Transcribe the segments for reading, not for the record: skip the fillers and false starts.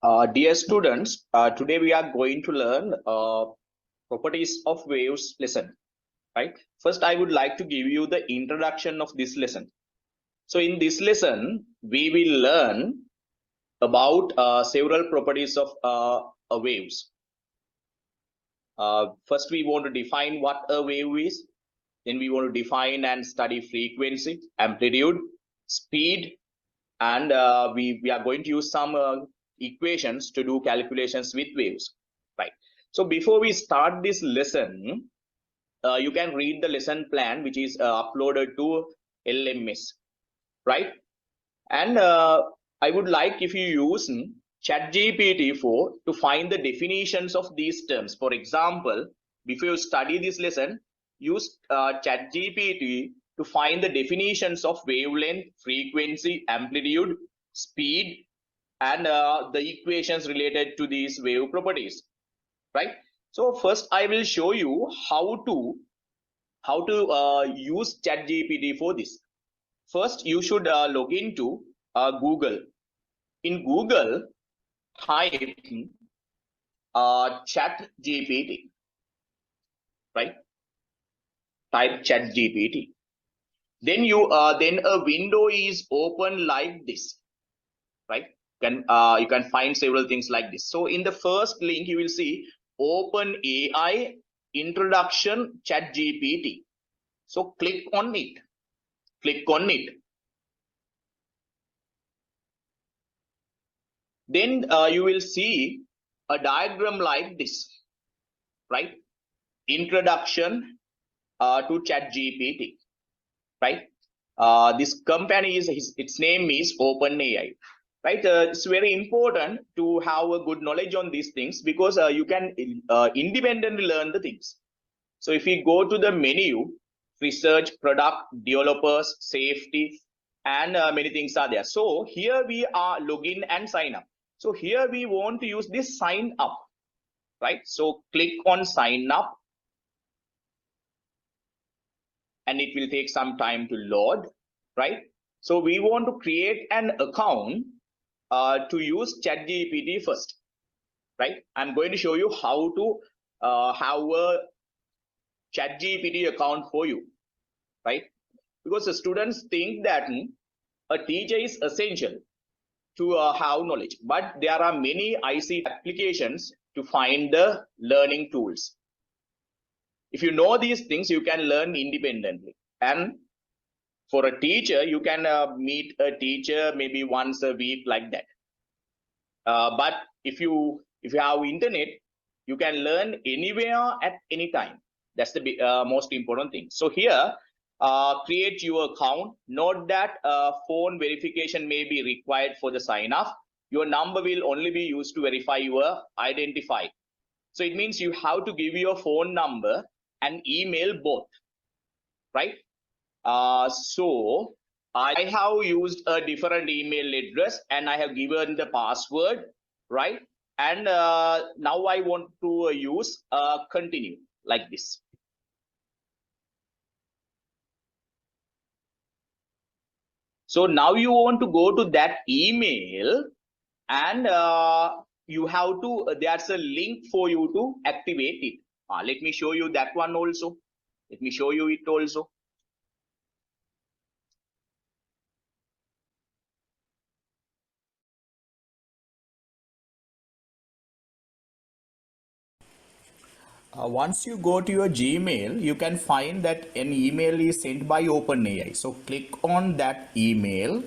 Dear students, today we are going to learn properties of waves lesson, right? First, I would like to give you the introduction of this lesson. So in this lesson, we will learn about several properties of waves. First, we want to define what a wave is. Then we want to define and study frequency, amplitude, speed, and we are going to use some equations to do calculations with waves, right? So before we start this lesson, you can read the lesson plan which is uploaded to LMS, right? And I would like if you use ChatGPT to find the definitions of these terms. For example, before you study this lesson, use ChatGPT to find the definitions of wavelength, frequency, amplitude, speed, and the equations related to these wave properties, right? So first I will show you how to use ChatGPT for this. First, you should log into Google. In Google, type ChatGPT, right? Type ChatGPT. Then then a window is open like this, right? You can find several things like this. So in the first link, you will see Open AI Introduction ChatGPT. So click on it. Click on it. Then you will see a diagram like this, right? Introduction to ChatGPT, right? This company its name is OpenAI, right? It's very important to have a good knowledge on these things because you can independently learn the things. So if we go to the menu, research, product, developers, safety, and many things are there. So here we are login and sign up. So here we want to use this sign up, right? So click on sign up and it will take some time to load, right? So we want to create an account to use ChatGPT first, right? I'm going to show you how to have a ChatGPT account for you, right? Because the students think that a teacher is essential to have knowledge, but there are many IC applications to find the learning tools. If you know these things, you can learn independently. And for a teacher, you can meet a teacher maybe once a week like that. But if you have internet, you can learn anywhere at any time. That's the most important thing. So here, create your account. Note that phone verification may be required for the sign up. Your number will only be used to verify your identify. So it means you have to give your phone number and email both, right? So I have used a different email address and I have given the password, right? And now I want to use continue like this. So now you want to go to that email and you have to, there's a link for you to activate it. Let me show you that one also. Let me show you it also. Once you go to your Gmail, you can find that an email is sent by OpenAI. So click on that email.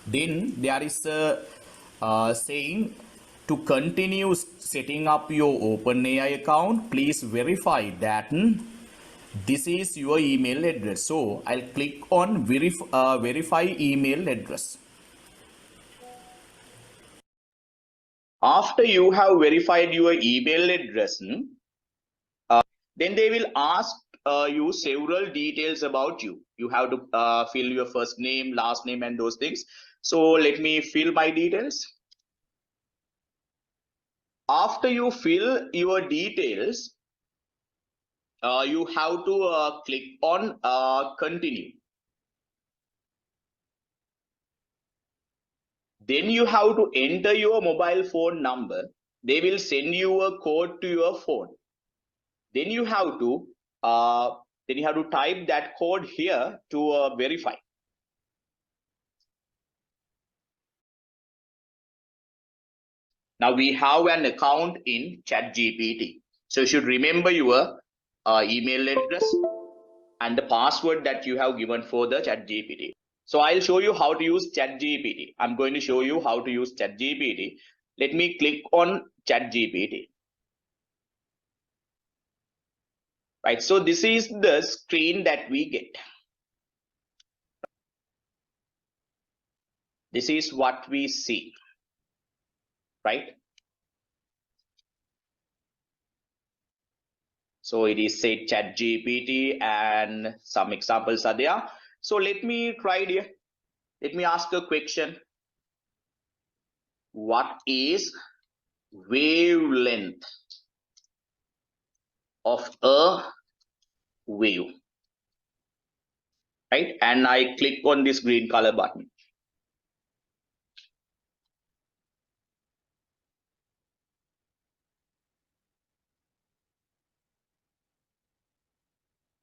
Then there is a saying to continue setting up your OpenAI account. Please verify that this is your email address. So I'll click on verify email address. After you have verified your email address, then they will ask you several details about you. You have to fill your first name, last name, and those things. So let me fill my details. After you fill your details, you have to click on continue. Then you have to enter your mobile phone number. They will send you a code to your phone. Then you have to type that code here to verify. Now we have an account in ChatGPT. So you should remember your email address and the password that you have given for the ChatGPT. So I'll show you how to use ChatGPT. I'm going to show you how to use ChatGPT. Let me click on ChatGPT. Right, so this is the screen that we get. This is what we see, right? So it is say ChatGPT and some examples are there. So let me try it here. Let me ask a question. What is wavelength of a wave? Right, and I click on this green color button.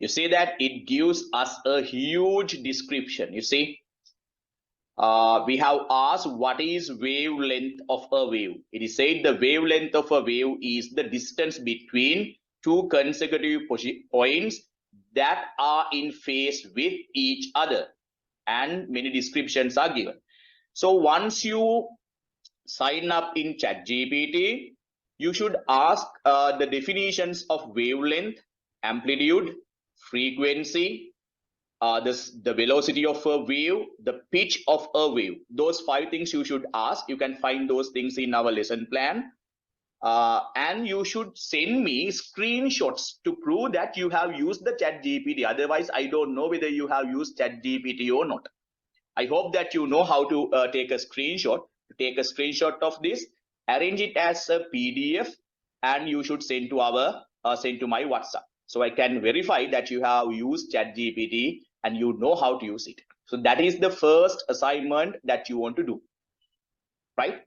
You see that it gives us a huge description. You see, we have asked what is wavelength of a wave. It is said the wavelength of a wave is the distance between two consecutive points that are in phase with each other, and many descriptions are given. So once you sign up in ChatGPT, you should ask the definitions of wavelength, amplitude, frequency, the velocity of a wave, the pitch of a wave. Those 5 things you should ask. You can find those things in our lesson plan. And you should send me screenshots to prove that you have used the ChatGPT. Otherwise, I don't know whether you have used ChatGPT or not. I hope that you know how to take a screenshot. Take a screenshot of this, arrange it as a PDF, and you should send to send to my WhatsApp, so I can verify that you have used ChatGPT and you know how to use it. So that is the first assignment that you want to do, right?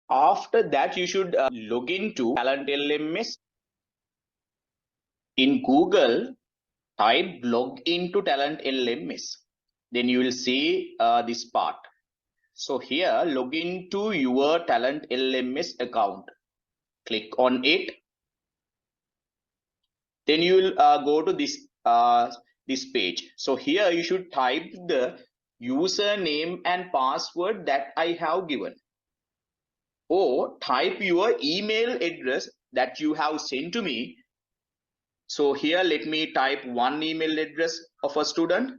After that, you should log into Talent LMS. In Google, type log into Talent LMS. Then you will see this part. So here, log into your Talent LMS account. Click on it. Then you will go to this page. So here you should type the username and password that I have given, or type your email address that you have sent to me. So here let me type one email address of a student.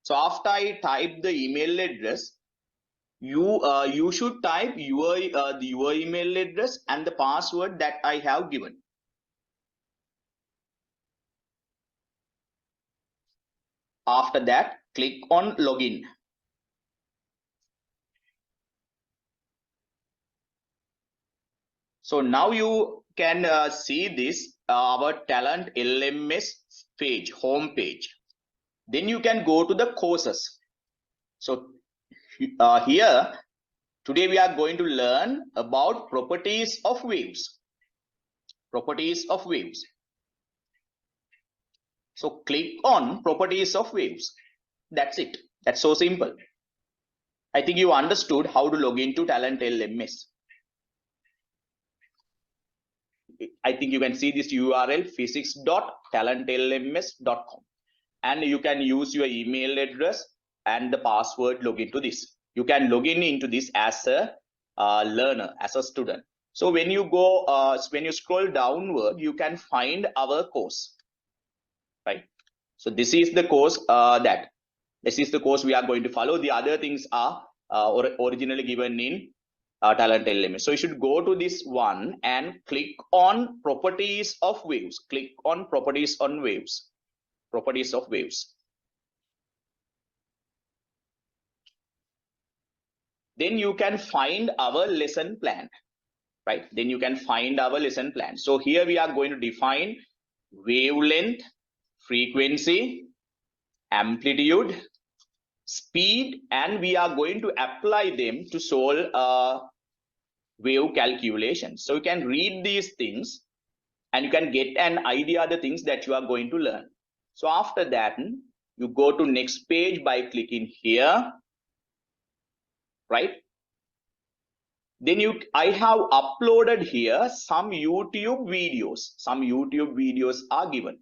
So after I type the email address, you should type your email address and the password that I have given. After that, click on login. So now you can see this our Talent LMS page, home page. Then you can go to the courses. So here today we are going to learn about properties of waves. Properties of waves. So click on properties of waves. That's it. That's so simple. I think you understood how to log into Talent LMS. I think you can see this URL physics.talentlms.com, and you can use your email address and the password log into this. You can log into this as a learner, as a student. So when you go, when you scroll downward, you can find our course, right? So this is the course this is the course we are going to follow. The other things are originally given in Talent LMS. So you should go to this one and click on properties of waves. Click on properties on waves. Properties of waves. Then you can find our lesson plan, right? Then you can find our lesson plan. So here we are going to define wavelength, frequency, amplitude, speed, and we are going to apply them to solve wave calculation. So you can read these things and you can get an idea of the things that you are going to learn. So after that, you go to next page by clicking here, right? Then I have uploaded here some YouTube videos. Some YouTube videos are given,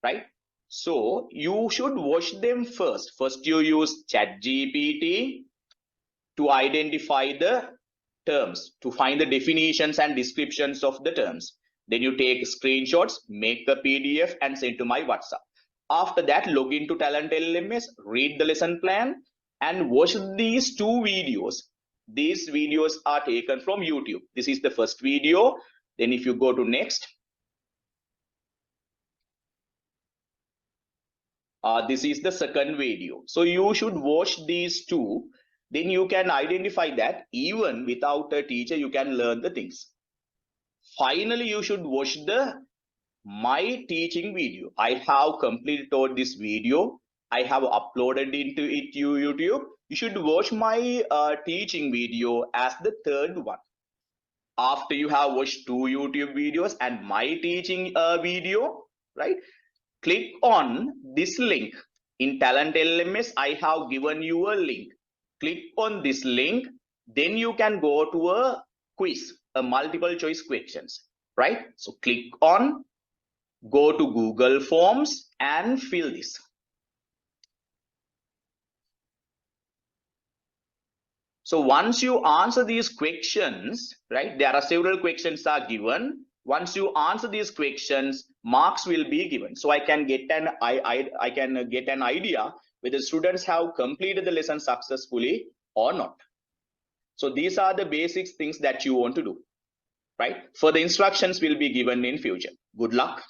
right? So you should watch them first. First you use ChatGPT to identify the terms, to find the definitions and descriptions of the terms. Then you take screenshots, make the PDF and send to my WhatsApp. After that, log into Talent LMS, read the lesson plan and watch these two videos. These videos are taken from YouTube. This is the first video. Then if you go to next, this is the second video. So you should watch these two. Then you can identify that even without a teacher, you can learn the things. Finally, you should watch the my teaching video. I have completely taught this video. I have uploaded into it to YouTube. You should watch my teaching video as the third one. After you have watched two YouTube videos and my teaching video, right? Click on this link. In Talent LMS, I have given you a link. Click on this link, then you can go to a quiz, a multiple choice questions, right? So click on, go to Google Forms and fill this. So once you answer these questions, right, there are several questions are given. Once you answer these questions, marks will be given. So I can get an I can get an idea whether students have completed the lesson successfully or not. So these are the basic things that you want to do, right? Further instructions will be given in future. Good luck.